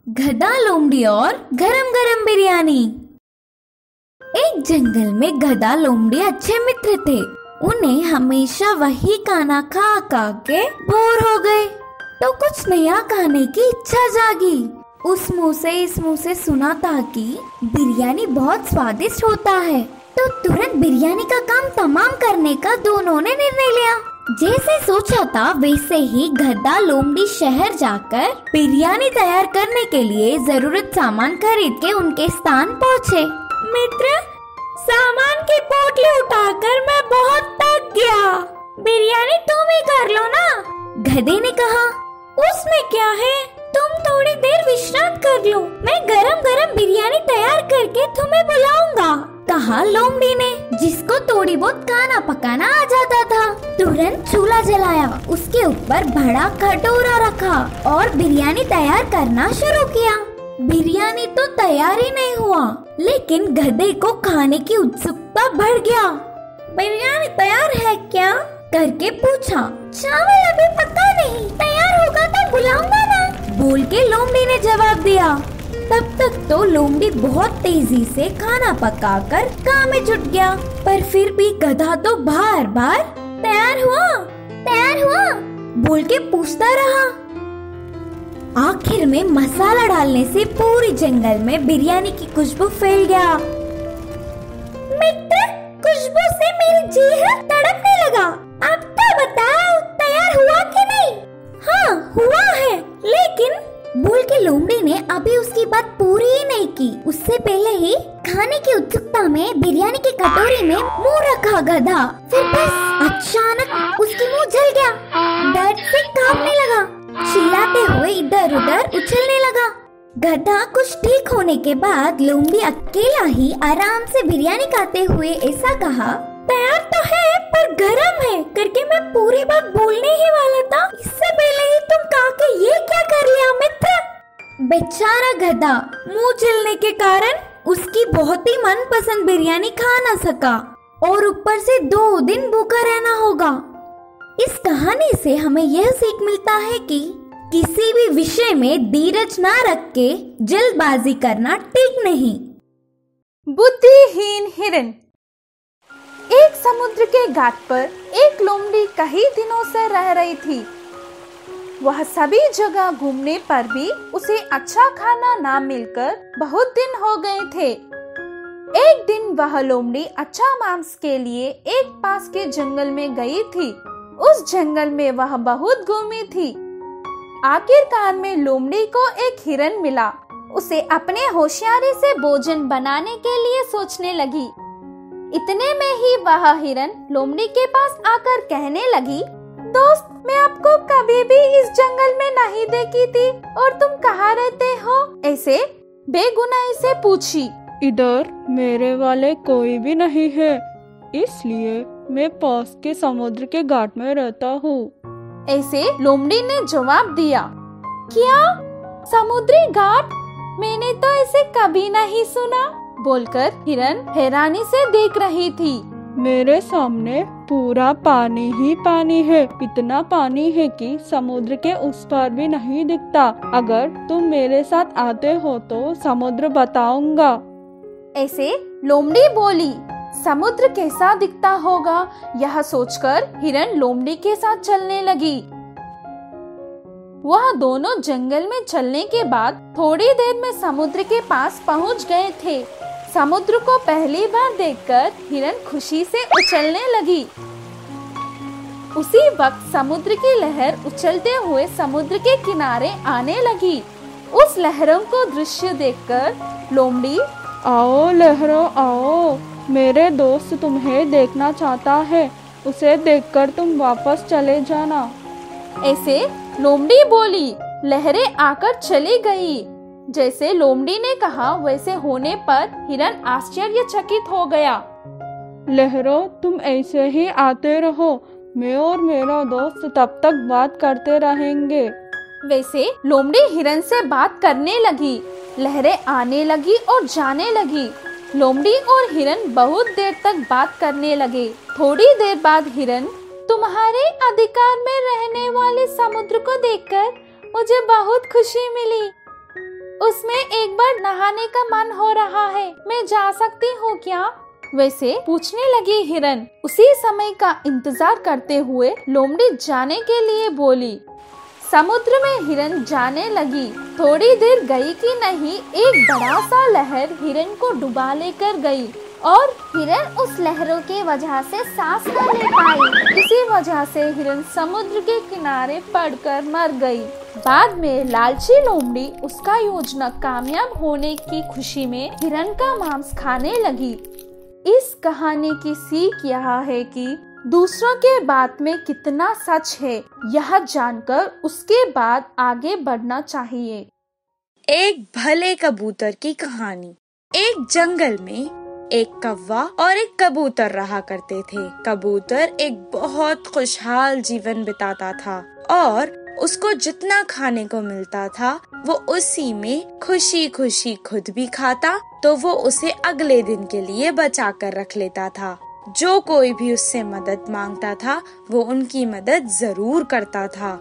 गधा, लोमड़ी और गरम गरम बिरयानी। एक जंगल में गधा लोमड़ी अच्छे मित्र थे। उन्हें हमेशा वही खाना खा खा के बोर हो गए, तो कुछ नया खाने की इच्छा जागी। उस मुंह से इस मुंह से सुना था कि बिरयानी बहुत स्वादिष्ट होता है, तो तुरंत बिरयानी का काम तमाम करने का दोनों ने निर्णय लिया। जैसे सोचा था वैसे ही गधा लोमड़ी शहर जाकर बिरयानी तैयार करने के लिए जरूरत सामान खरीद के उनके स्थान पहुँचे। मित्र, सामान की पोटली उठाकर मैं बहुत थक गया, बिरयानी तुम ही कर लो ना, गधे ने कहा। उसमें क्या है, तुम थोड़ी देर विश्राम कर लो, मैं गरम गरम बिरयानी तैयार करके तुम्हें बुलाऊंगा, कहा लोमड़ी ने, जिसको थोड़ी बहुत खाना पकाना आ जाता था। तुरंत चूल्हा जलाया, उसके ऊपर बड़ा कटोरा रखा और बिरयानी तैयार करना शुरू किया। बिरयानी तो तैयार ही नहीं हुआ, लेकिन गधे को खाने की उत्सुकता बढ़ गया। बिरयानी तैयार है क्या, करके पूछा। चावल अभी पका नहीं, तैयार होगा तो बुलाऊंगा ना, बोल के लोमड़ी ने जवाब दिया। तब तक तो लोमड़ी बहुत तेजी से खाना पकाकर काम में जुट गया, पर फिर भी गधा तो बार बार तैयार हुआ बोल के पूछता रहा। आखिर में मसाला डालने से पूरी जंगल में बिरयानी की खुशबू फैल गया। मित्र, खुशबू से मेरी जीभ तड़पने लगा। अब तो बताओ, तैयार हुआ कि नहीं? हाँ, हुआ है, लेकिन बोल के लोमड़ी ने अभी उसकी बात पूरी ही नहीं की, उससे पहले ही खाने की उत्सुकता में बिरयानी की कटोरी में मुंह रखा गधा। फिर बस अचानक उसकी मुंह जल गया, डर से कांपने लगा, चिल्लाते हुए इधर उधर उछलने लगा। गधा कुछ ठीक होने के बाद लोमड़ी अकेला ही आराम से बिरयानी खाते हुए ऐसा कहा, तैयार तो है पर गरम है, करके मैं पूरी बात बोलने ही वाला था, इससे पहले ही तुम कहा कि ये क्या कर लिया मित्र। बेचारा गधा मुंह जलने के कारण उसकी बहुत ही मनपसंद बिरयानी खा न सका और ऊपर से 2 दिन भूखा रहना होगा। इस कहानी से हमें यह सीख मिलता है कि किसी भी विषय में धीरज ना रख के जल्दबाजी करना ठीक नहीं। बुद्धिहीन हिरन। एक समुद्र के घाट पर एक लोमड़ी कई दिनों से रह रही थी। वह सभी जगह घूमने पर भी उसे अच्छा खाना ना मिलकर बहुत दिन हो गए थे। एक दिन वह लोमड़ी अच्छा मांस के लिए एक पास के जंगल में गई थी। उस जंगल में वह बहुत घूमी थी। आखिरकार में लोमड़ी को एक हिरन मिला। उसे अपने होशियारी से भोजन बनाने के लिए सोचने लगी। इतने में ही वह हिरन लोमड़ी के पास आकर कहने लगी, दोस्त, मैं आपको कभी भी इस जंगल में नहीं देखी थी और तुम कहाँ रहते हो? ऐसे बेगुनाही से पूछी। इधर मेरे वाले कोई भी नहीं है, इसलिए मैं पास के समुद्र के घाट में रहता हूँ। ऐसे लोमड़ी ने जवाब दिया। क्या, समुद्री घाट? मैंने तो ऐसे कभी नहीं सुना, बोलकर हिरन हैरानी से देख रही थी। मेरे सामने पूरा पानी ही पानी है, इतना पानी है कि समुद्र के उस पार भी नहीं दिखता। अगर तुम मेरे साथ आते हो तो समुद्र बताऊंगा। ऐसे लोमड़ी बोली। समुद्र कैसा दिखता होगा, यह सोचकर हिरन लोमड़ी के साथ चलने लगी। वह दोनों जंगल में चलने के बाद थोड़ी देर में समुद्र के पास पहुंच गए थे। समुद्र को पहली बार देखकर हिरन खुशी से उछलने लगी। उसी वक्त समुद्र की लहर उछलते हुए समुद्र के किनारे आने लगी। उस लहरों को दृश्य देखकर लोमड़ी, आओ लहरों आओ, मेरे दोस्त तुम्हें देखना चाहता है, उसे देखकर तुम वापस चले जाना। ऐसे लोमड़ी बोली। लहरें आकर चली गई। जैसे लोमड़ी ने कहा वैसे होने पर हिरन आश्चर्यचकित हो गया। लहरों, तुम ऐसे ही आते रहो, मैं और मेरा दोस्त तब तक बात करते रहेंगे। वैसे लोमड़ी हिरन से बात करने लगी। लहरें आने लगी और जाने लगी। लोमड़ी और हिरन बहुत देर तक बात करने लगे। थोड़ी देर बाद हिरन, तुम्हारे अधिकार में रहने वाले समुद्र को देखकर मुझे बहुत खुशी मिली। उसमें एक बार नहाने का मन हो रहा है, मैं जा सकती हूँ क्या? वैसे पूछने लगी हिरन। उसी समय का इंतजार करते हुए लोमड़ी जाने के लिए बोली। समुद्र में हिरन जाने लगी। थोड़ी देर गई कि नहीं, एक बड़ा सा लहर हिरन को डुबा लेकर गई और हिरन उस लहरों के वजह से सांस न ले पाई। इसी वजह से हिरन समुद्र के किनारे पड़कर मर गई। बाद में लालची लोमड़ी उसका योजना कामयाब होने की खुशी में हिरन का मांस खाने लगी। इस कहानी की सीख यह है कि दूसरों के बात में कितना सच है, यह जानकर उसके बाद आगे बढ़ना चाहिए। एक भले कबूतर की कहानी। एक जंगल में एक कौवा और एक कबूतर रहा करते थे। कबूतर एक बहुत खुशहाल जीवन बिताता था और उसको जितना खाने को मिलता था वो उसी में खुशी खुशी खुद भी खाता, तो वो उसे अगले दिन के लिए बचा कर रख लेता था। जो कोई भी उससे मदद मांगता था वो उनकी मदद जरूर करता था।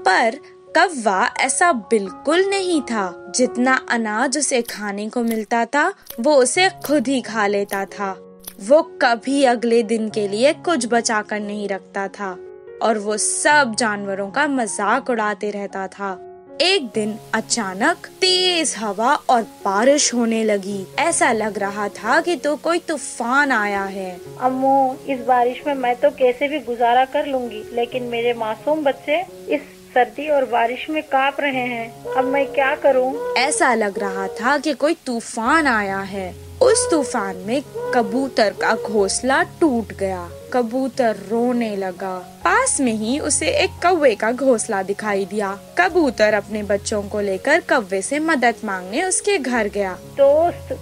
पर कौवा ऐसा बिल्कुल नहीं था। जितना अनाज उसे खाने को मिलता था वो उसे खुद ही खा लेता था। वो कभी अगले दिन के लिए कुछ बचा कर नहीं रखता था और वो सब जानवरों का मजाक उड़ाते रहता था। एक दिन अचानक तेज हवा और बारिश होने लगी। ऐसा लग रहा था कि तो कोई तूफान आया है। अम्मू, इस बारिश में मैं तो कैसे भी गुजारा कर लूंगी, लेकिन मेरे मासूम बच्चे इस सर्दी और बारिश में कांप रहे हैं। अब मैं क्या करूं? ऐसा लग रहा था कि कोई तूफान आया है। उस तूफान में कबूतर का घोंसला टूट गया। कबूतर रोने लगा। पास में ही उसे एक कौवे का घोंसला दिखाई दिया। कबूतर अपने बच्चों को लेकर कौवे से मदद मांगने उसके घर गया। दोस्त,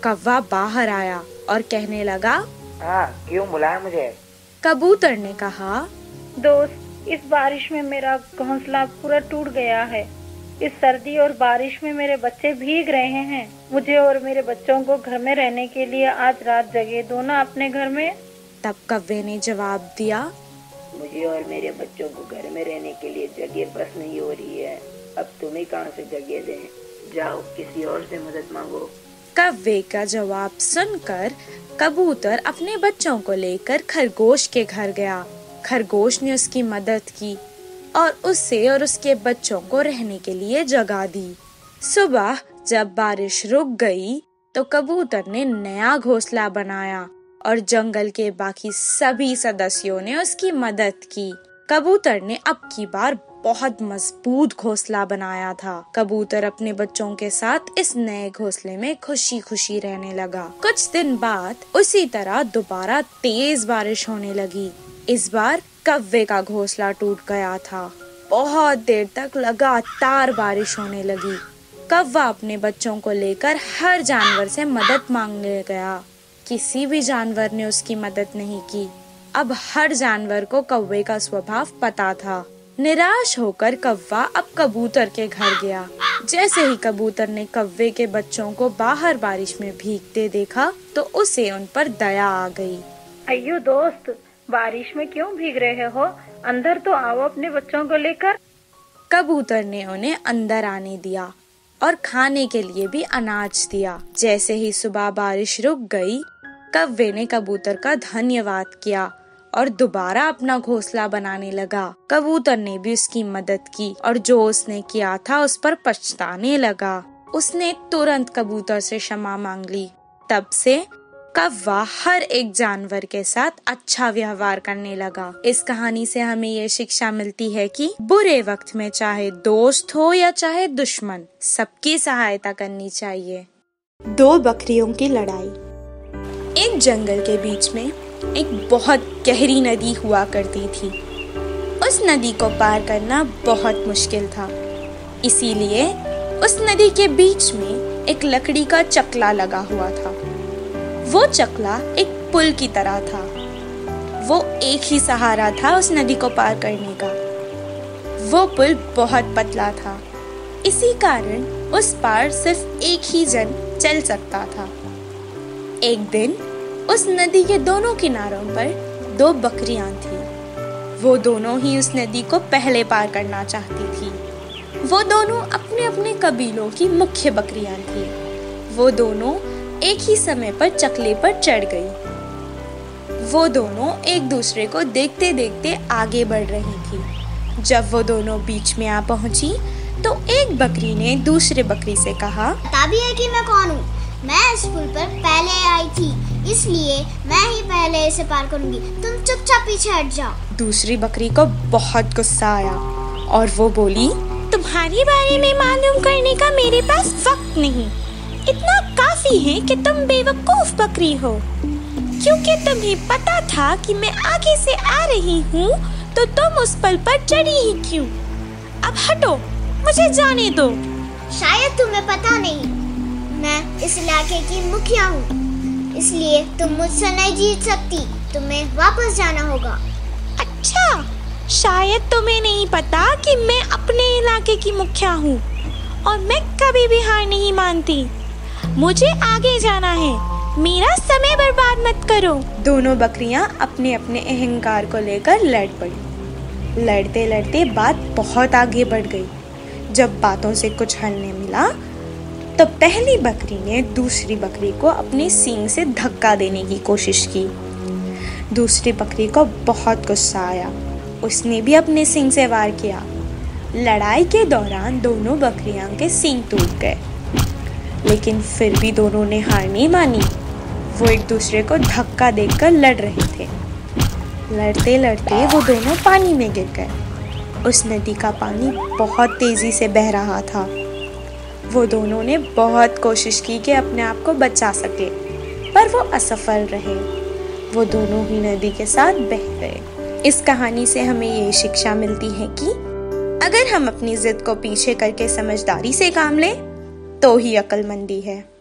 कौवा बाहर आया और कहने लगा, हाँ, क्यों बुलाया मुझे? कबूतर ने कहा, दोस्त, इस बारिश में मेरा घोंसला पूरा टूट गया है। इस सर्दी और बारिश में मेरे बच्चे भीग रहे हैं। मुझे और मेरे बच्चों को घर में रहने के लिए आज रात जगह दो ना अपने घर में। तब कौवे ने जवाब दिया, मुझे और मेरे बच्चों को घर में रहने के लिए जगह बस नहीं हो रही है। अब तुम्हें कहाँ से जगह दें? जाओ किसी और से मदद मांगो। कौवे का जवाब सुनकर कबूतर अपने बच्चों को लेकर खरगोश के घर गया। खरगोश ने उसकी मदद की और उसे और उसके बच्चों को रहने के लिए जगह दी। सुबह जब बारिश रुक गई तो कबूतर ने नया घोंसला बनाया और जंगल के बाकी सभी सदस्यों ने उसकी मदद की। कबूतर ने अब की बार बहुत मजबूत घोंसला बनाया था। कबूतर अपने बच्चों के साथ इस नए घोंसले में खुशी खुशी रहने लगा। कुछ दिन बाद उसी तरह दोबारा तेज बारिश होने लगी। इस बार कौवे का घोंसला टूट गया था। बहुत देर तक लगातार बारिश होने लगी। कौवा अपने बच्चों को लेकर हर जानवर से मदद मांगने गया। किसी भी जानवर ने उसकी मदद नहीं की। अब हर जानवर को कौवे का स्वभाव पता था। निराश होकर कौवा अब कबूतर के घर गया। जैसे ही कबूतर ने कौवे के बच्चों को बाहर बारिश में भीगते देखा तो उसे उन पर दया आ गई। अయ్యో दोस्त, बारिश में क्यों भीग रहे हो? अंदर तो आओ अपने बच्चों को लेकर। कबूतर ने उन्हें अंदर आने दिया और खाने के लिए भी अनाज दिया। जैसे ही सुबह बारिश रुक गई, कौवे ने कबूतर का धन्यवाद किया और दोबारा अपना घोंसला बनाने लगा। कबूतर ने भी उसकी मदद की और जो उसने किया था उस पर पछताने लगा। उसने तुरंत कबूतर से क्षमा मांग ली। तब से कौवा हर एक जानवर के साथ अच्छा व्यवहार करने लगा। इस कहानी से हमें ये शिक्षा मिलती है कि बुरे वक्त में चाहे दोस्त हो या चाहे दुश्मन, सबकी सहायता करनी चाहिए। दो बकरियों की लड़ाई। एक जंगल के बीच में एक बहुत गहरी नदी हुआ करती थी। उस नदी को पार करना बहुत मुश्किल था, इसीलिए उस नदी के बीच में एक लकड़ी का चकला लगा हुआ था। वो चकला एक पुल की तरह था। वो एक ही सहारा था उस नदी को पार करने का। वो पुल बहुत पतला था, इसी कारण उस पार सिर्फ एक ही जन चल सकता था। एक दिन उस नदी के दोनों किनारों पर दो बकरियां थीं। वो दोनों ही उस नदी को पहले पार करना चाहती थी। वो दोनों अपने अपने कबीलों की मुख्य बकरियां थी। वो दोनों एक ही समय पर चकले पर चढ़ गई। वो दोनों एक दूसरे को देखते देखते आगे बढ़ रही थी। जब वो दोनों बीच में आ पहुंची तो एक बकरी ने दूसरे बकरी से कहा, पता भी है कि मैं कौन हूँ। मैं इस पुल पर पहले आई थी, इसलिए मैं ही पहले इसे पार करूंगी। तुम चुपचाप पीछे हट जाओ। दूसरी बकरी को बहुत गुस्सा आया और वो बोली, तुम्हारे बारे में मालूम करने का मेरे पास वक्त नहीं। इतना काफी है कि तुम बेवकूफ बकरी हो। क्योंकि तुम्हें पता था कि मैं आगे से आ रही हूँ तो तुम उस पल पर चढ़ी ही क्यों? अब हटो, मुझे जाने दो। शायद तुम्हें पता नहीं, मैं इस इलाके की मुखिया हूँ, इसलिए तुम मुझसे नहीं जीत सकती। तुम्हें वापस जाना होगा। अच्छा, शायद तुम्हें नहीं पता कि मैं अपने इलाके की मुखिया हूँ और मैं कभी भी हार नहीं मानती। मुझे आगे जाना है, मेरा समय बर्बाद मत करो। दोनों बकरियां अपने अपने अहंकार को लेकर लड़ पड़ी। लड़ते लड़ते बात बहुत आगे बढ़ गई। जब बातों से कुछ हल नहीं मिला तो पहली बकरी ने दूसरी बकरी को अपने सींग से धक्का देने की कोशिश की। दूसरी बकरी को बहुत गुस्सा आया, उसने भी अपने सींग से वार किया। लड़ाई के दौरान दोनों बकरियां के सींग टूट गए, लेकिन फिर भी दोनों ने हार नहीं मानी। वो एक दूसरे को धक्का देकर लड़ रहे थे। लड़ते लड़ते वो दोनों पानी में गिर गए। उस नदी का पानी बहुत तेजी से बह रहा था। वो दोनों ने बहुत कोशिश की कि अपने आप को बचा सके, पर वो असफल रहे। वो दोनों ही नदी के साथ बह गए। इस कहानी से हमें ये शिक्षा मिलती है कि अगर हम अपनी जिद को पीछे करके समझदारी से काम लें तो ही अक्लमंदी है।